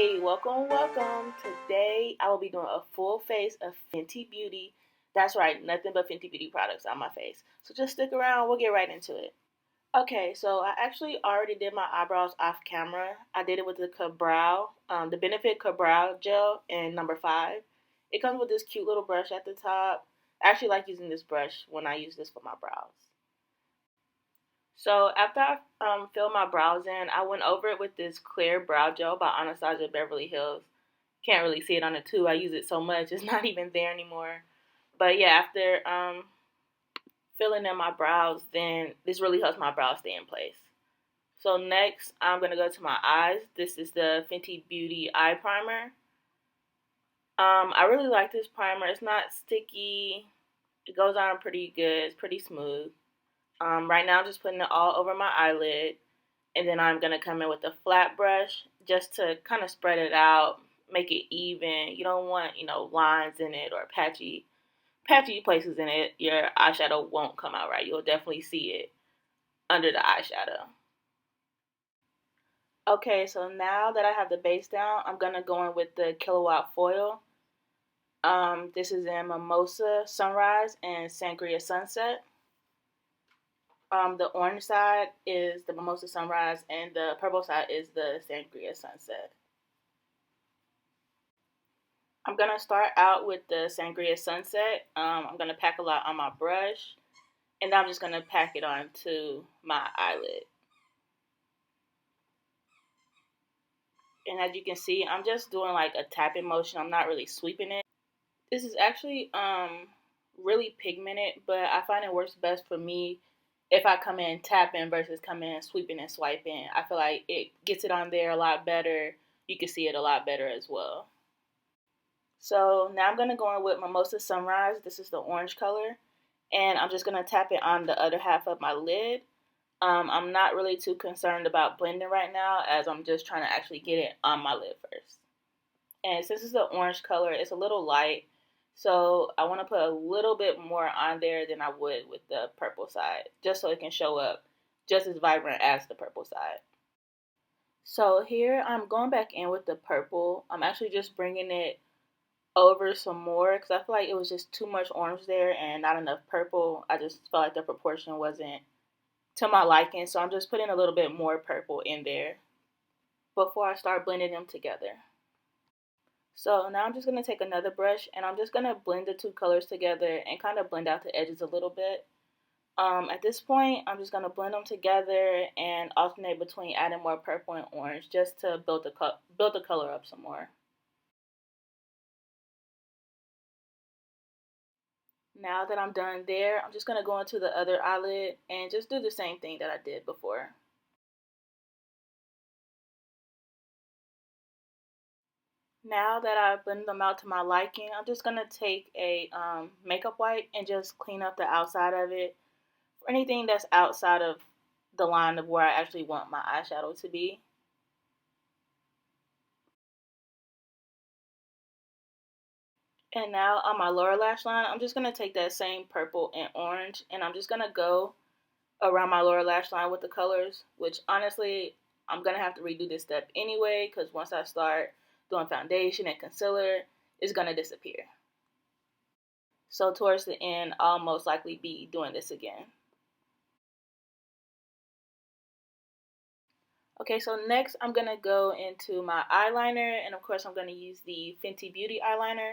Hey, welcome. Today I will be doing a full face of Fenty Beauty. That's right, nothing but Fenty Beauty products on my face. So just stick around, we'll get right into it. Okay, so I actually already did my eyebrows off camera. I did it with the the Benefit Brow Gel in number 5. It comes with this cute little brush at the top. I actually like using this brush when I use this for my brows. So after I filled my brows in, I went over it with this clear brow gel by Anastasia Beverly Hills. Can't really see it on the tube. I use it so much, it's not even there anymore. But yeah, after filling in my brows, then this really helps my brows stay in place. So next, I'm going to go to my eyes. This is the Fenty Beauty Eye Primer. I really like this primer. It's not sticky. It goes on pretty good. It's pretty smooth. Right now, I'm just putting it all over my eyelid. And then I'm going to come in with a flat brush just to kind of spread it out, make it even. You don't want, lines in it or patchy places in it. Your eyeshadow won't come out right. You'll definitely see it under the eyeshadow. Okay, so now that I have the base down, I'm going to go in with the Killawat foil. This is in Mimosa Sunrise and Sangria Sunset. The orange side is the Mimosa Sunrise and the purple side is the Sangria Sunset. I'm going to start out with the Sangria Sunset. I'm going to pack a lot on my brush, and then I'm just going to pack it onto my eyelid. And as you can see, I'm just doing like a tapping motion. I'm not really sweeping it. This is actually really pigmented, but I find it works best for me if I come in tapping versus come in sweeping and swiping. I feel like it gets it on there a lot better. You can see it a lot better as well. So now I'm going to go in with Mimosa Sunrise. This is the orange color. And I'm just going to tap it on the other half of my lid. I'm not really too concerned about blending right now, as I'm just trying to actually get it on my lid first. And since it's the orange color, it's a little light. So I want to put a little bit more on there than I would with the purple side, just so it can show up just as vibrant as the purple side. So here I'm going back in with the purple. I'm actually just bringing it over some more because I feel like it was just too much orange there and not enough purple. I just felt like the proportion wasn't to my liking, so I'm just putting a little bit more purple in there before I start blending them together. So now I'm just going to take another brush and I'm just going to blend the two colors together and kind of blend out the edges a little bit. At this point, I'm just going to blend them together and alternate between adding more purple and orange just to build the color up some more. Now that I'm done there, I'm just going to go into the other eyelid and just do the same thing that I did before. Now that I've blended them out to my liking, I'm just going to take a makeup wipe and just clean up the outside of it. For anything that's outside of the line of where I actually want my eyeshadow to be. And now on my lower lash line, I'm just going to take that same purple and orange and I'm just going to go around my lower lash line with the colors, which honestly, I'm going to have to redo this step anyway because once I start doing foundation and concealer, it's going to disappear. So towards the end, I'll most likely be doing this again. Okay, so next I'm going to go into my eyeliner, and of course I'm going to use the Fenty Beauty eyeliner.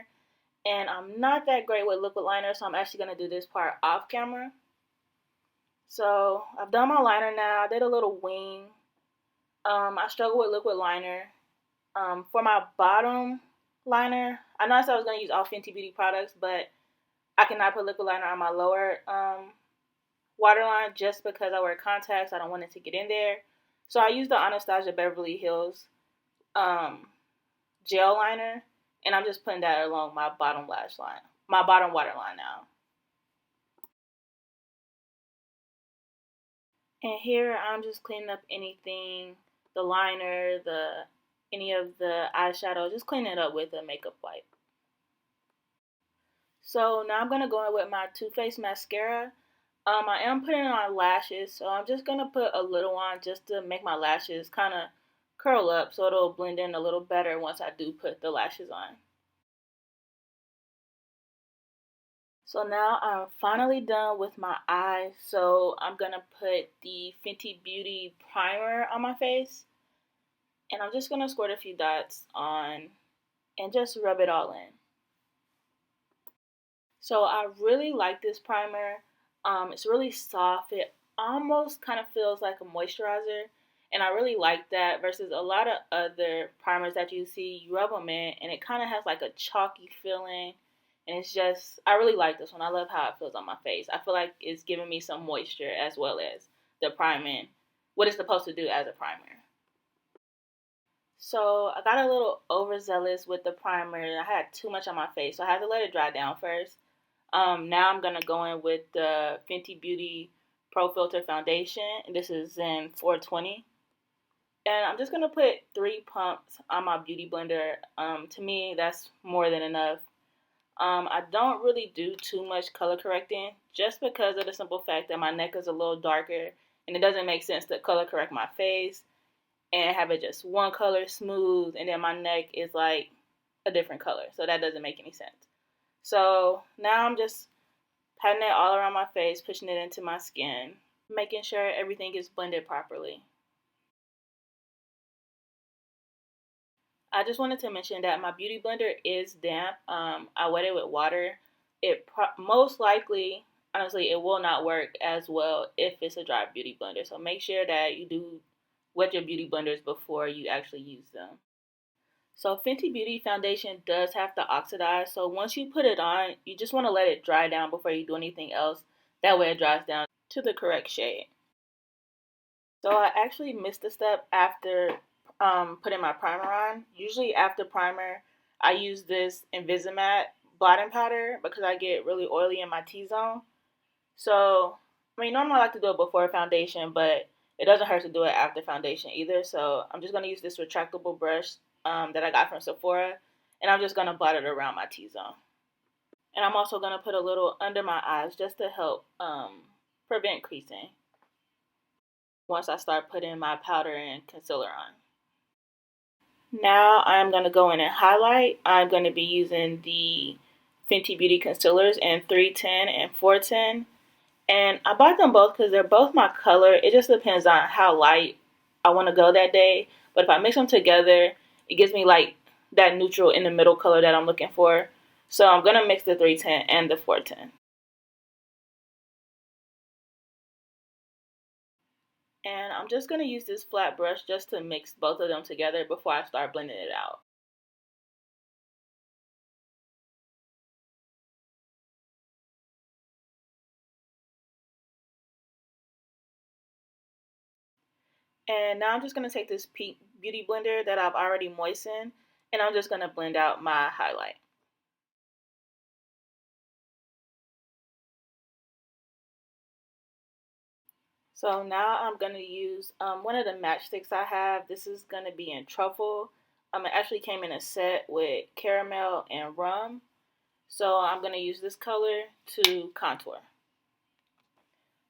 And I'm not that great with liquid liner, so I'm actually going to do this part off camera. So I've done my liner now. I did a little wing. I struggle with liquid liner. For my bottom liner, I know I said I was going to use all Fenty Beauty products, but I cannot put liquid liner on my lower waterline just because I wear contacts. I don't want it to get in there. So I use the Anastasia Beverly Hills gel liner. And I'm just putting that along my bottom lash line, my bottom waterline now. And here I'm just cleaning up anything, the liner, any of the eyeshadow, just cleaning it up with a makeup wipe. So now I'm going to go in with my Too Faced mascara. I am putting on lashes, so I'm just going to put a little on just to make my lashes kind of curl up so it'll blend in a little better once I do put the lashes on. So now I'm finally done with my eyes, so I'm going to put the Fenty Beauty primer on my face. And I'm just going to squirt a few dots on and just rub it all in. So I really like this primer. It's really soft. It almost kind of feels like a moisturizer. And I really like that versus a lot of other primers that you see, you rub them in and it kind of has like a chalky feeling. And it's just, I really like this one. I love how it feels on my face. I feel like it's giving me some moisture as well as the priming, what it's supposed to do as a primer. So I got a little overzealous with the primer. I had too much on my face, so I had to let it dry down first. Now I'm going to go in with the Fenty Beauty Pro Filter Foundation. And this is in 420. And I'm just going to put 3 pumps on my beauty blender. To me, that's more than enough. I don't really do too much color correcting just because of the simple fact that my neck is a little darker. And it doesn't make sense to color correct my face and have it just one color smooth. And then my neck is like a different color. So that doesn't make any sense. So now I'm just patting it all around my face, pushing it into my skin, making sure everything is blended properly. I just wanted to mention that my beauty blender is damp. I wet it with water. It most likely, honestly, it will not work as well if it's a dry beauty blender. So make sure that you do wet your beauty blenders before you actually use them. So Fenty Beauty foundation does have to oxidize. So once you put it on, you just want to let it dry down before you do anything else. That way it dries down to the correct shade. So I actually missed a step after putting my primer on. Usually after primer, I use this Invisimatte blotting powder because I get really oily in my T-zone. So, I mean, normally I like to do it before foundation, but it doesn't hurt to do it after foundation either. So I'm just going to use this retractable brush that I got from Sephora, and I'm just going to blot it around my T-zone. And I'm also going to put a little under my eyes just to help prevent creasing once I start putting my powder and concealer on. Now I'm going to go in and highlight. I'm going to be using the Fenty Beauty concealers in 310 and 410. And I bought them both because they're both my color. It just depends on how light I want to go that day. But if I mix them together, it gives me like that neutral in the middle color that I'm looking for. So I'm going to mix the 310 and the 410. And I'm just going to use this flat brush just to mix both of them together before I start blending it out. And now I'm just going to take this Peak Beauty Blender that I've already moistened, and I'm just going to blend out my highlight. So now I'm going to use one of the matchsticks I have. This is going to be in Truffle. It actually came in a set with caramel and rum. So I'm going to use this color to contour.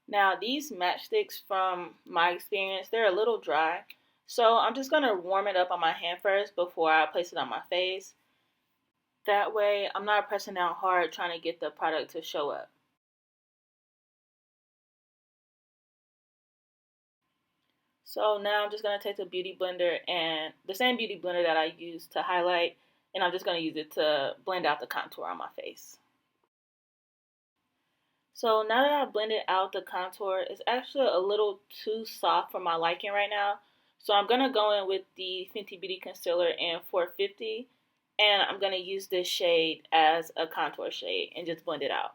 Now these matchsticks, from my experience, they're a little dry. So I'm just going to warm it up on my hand first before I place it on my face. That way I'm not pressing down hard trying to get the product to show up. So now I'm just going to take the beauty blender, and the same beauty blender that I used to highlight, and I'm just going to use it to blend out the contour on my face. So now that I've blended out the contour, it's actually a little too soft for my liking right now. So I'm going to go in with the Fenty Beauty Concealer in 450, and I'm going to use this shade as a contour shade and just blend it out.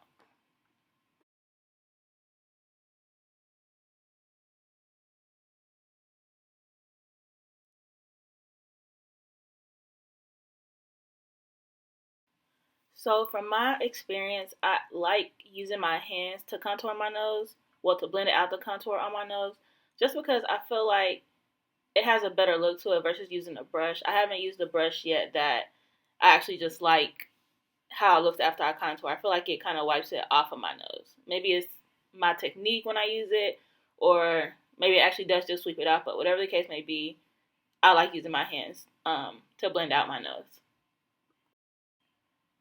So from my experience, I like using my hands to contour my nose, well, to blend it out the contour on my nose, just because I feel like it has a better look to it versus using a brush. I haven't used a brush yet that I actually just like how it looks after I contour. I feel like it kind of wipes it off of my nose. Maybe it's my technique when I use it, or maybe it actually does just sweep it off, but whatever the case may be, I like using my hands to blend out my nose.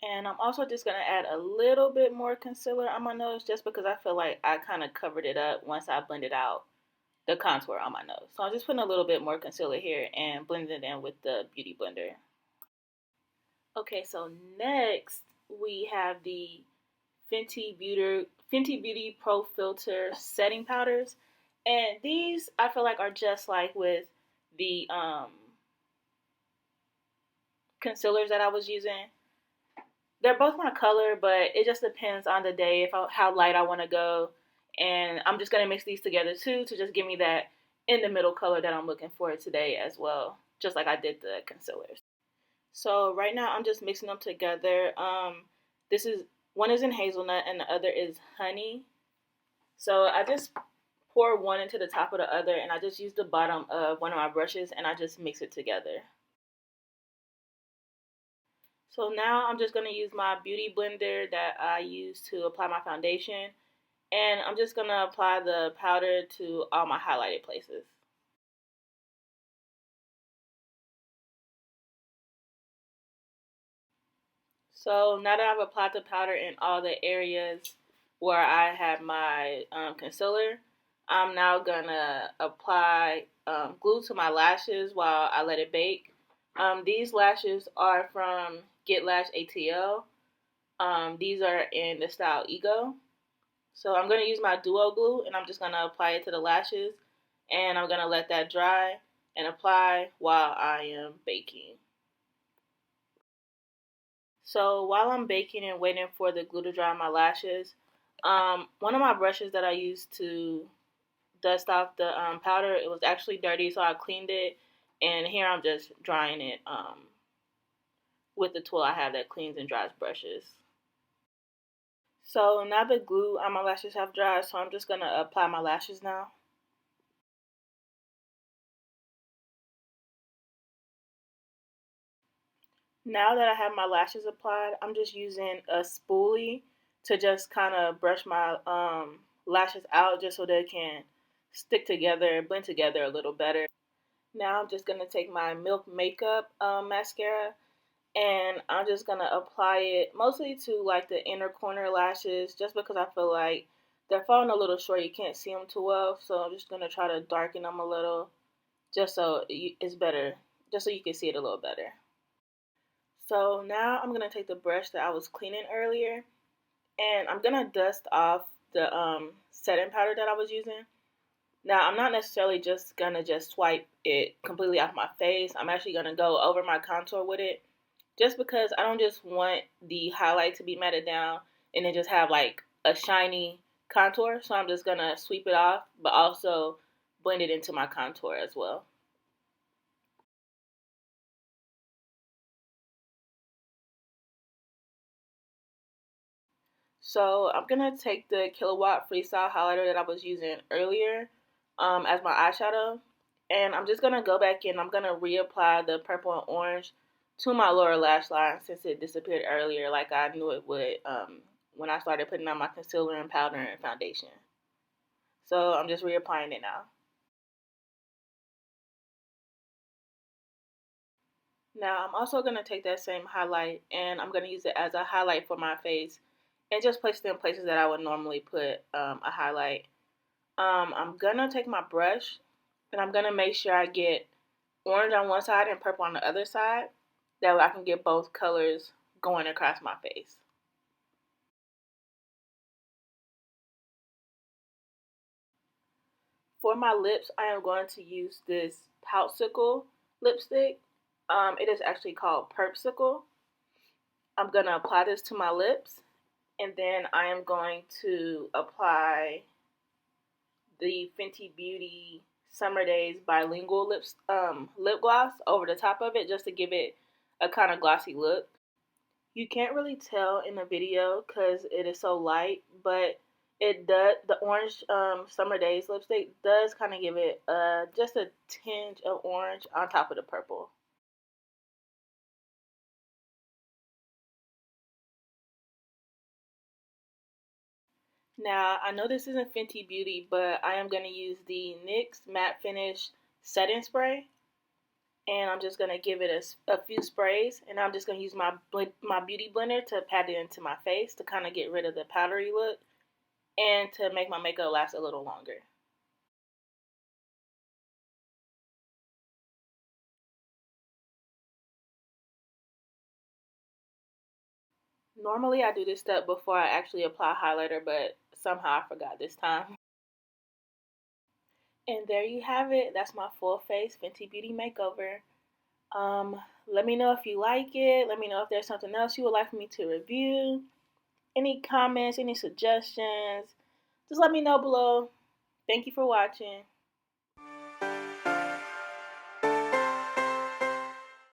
And I'm also just going to add a little bit more concealer on my nose just because I feel like I kind of covered it up once I blended out the contour on my nose. So I'm just putting a little bit more concealer here and blending it in with the Beauty Blender. Okay, so next we have the Fenty Beauty Pro Filt'R setting powders. And these I feel like are just like with the concealers that I was using. They're both my color, but it just depends on the day how light I want to go. And I'm just going to mix these together too to just give me that in the middle color that I'm looking for today as well, just like I did the concealers. So right now I'm just mixing them together. This is one is in hazelnut and the other is honey. So I just pour one into the top of the other and I just use the bottom of one of my brushes and I just mix it together. So now I'm just going to use my beauty blender that I use to apply my foundation. And I'm just going to apply the powder to all my highlighted places. So now that I've applied the powder in all the areas where I have my concealer, I'm now going to apply glue to my lashes while I let it bake. These lashes are from Lashed ATL. These are in the style Ego. So I'm going to use my duo glue and I'm just going to apply it to the lashes and I'm going to let that dry and apply while I am baking. So while I'm baking and waiting for the glue to dry on my lashes, one of my brushes that I used to dust off the powder, it was actually dirty, so I cleaned it. And here I'm just drying it with the tool I have that cleans and dries brushes. So now the glue on my lashes have dried, so I'm just going to apply my lashes now. Now that I have my lashes applied, I'm just using a spoolie to just kind of brush my lashes out just so they can stick together and blend together a little better. Now I'm just going to take my Milk Makeup mascara and I'm just going to apply it mostly to like the inner corner lashes just because I feel like they're falling a little short. You can't see them too well, so I'm just going to try to darken them a little just so it's better, just so you can see it a little better. So now I'm going to take the brush that I was cleaning earlier and I'm going to dust off the setting powder that I was using. Now, I'm not necessarily just going to just swipe it completely off my face. I'm actually going to go over my contour with it just because I don't just want the highlight to be matted down and then just have like a shiny contour. So I'm just going to sweep it off but also blend it into my contour as well. So I'm going to take the Killawat Freestyle highlighter that I was using earlier as my eyeshadow. And I'm just going to go back in. I'm going to reapply the purple and orange to my lower lash line since it disappeared earlier like I knew it would when I started putting on my concealer and powder and foundation. So I'm just reapplying it now. Now I'm also going to take that same highlight and I'm going to use it as a highlight for my face and just place it in places that I would normally put a highlight. I'm going to take my brush and I'm going to make sure I get orange on one side and purple on the other side. That way I can get both colors going across my face. For my lips, I am going to use this Poutsicle lipstick. It is actually called Purpsicle. I'm going to apply this to my lips. And then I am going to apply the Fenty Beauty Summer Daze Bilingual lip gloss over the top of it just to give it a kind of glossy look. You can't really tell in the video because it is so light, but it does. The orange Summer Daze lipstick does kind of give it just a tinge of orange on top of the purple. Now, I know this isn't Fenty Beauty, but I am going to use the NYX Matte Finish Setting Spray. and I'm just going to give it a few sprays, and I'm just going to use my beauty blender to pat it into my face to kind of get rid of the powdery look and to make my makeup last a little longer. Normally I do this step before I actually apply highlighter, but somehow I forgot this time. And there you have it. That's my full face Fenty Beauty makeover. Let me know if you like it. Let me know if there's something else you would like me to review. Any comments, any suggestions, just let me know below. Thank you for watching.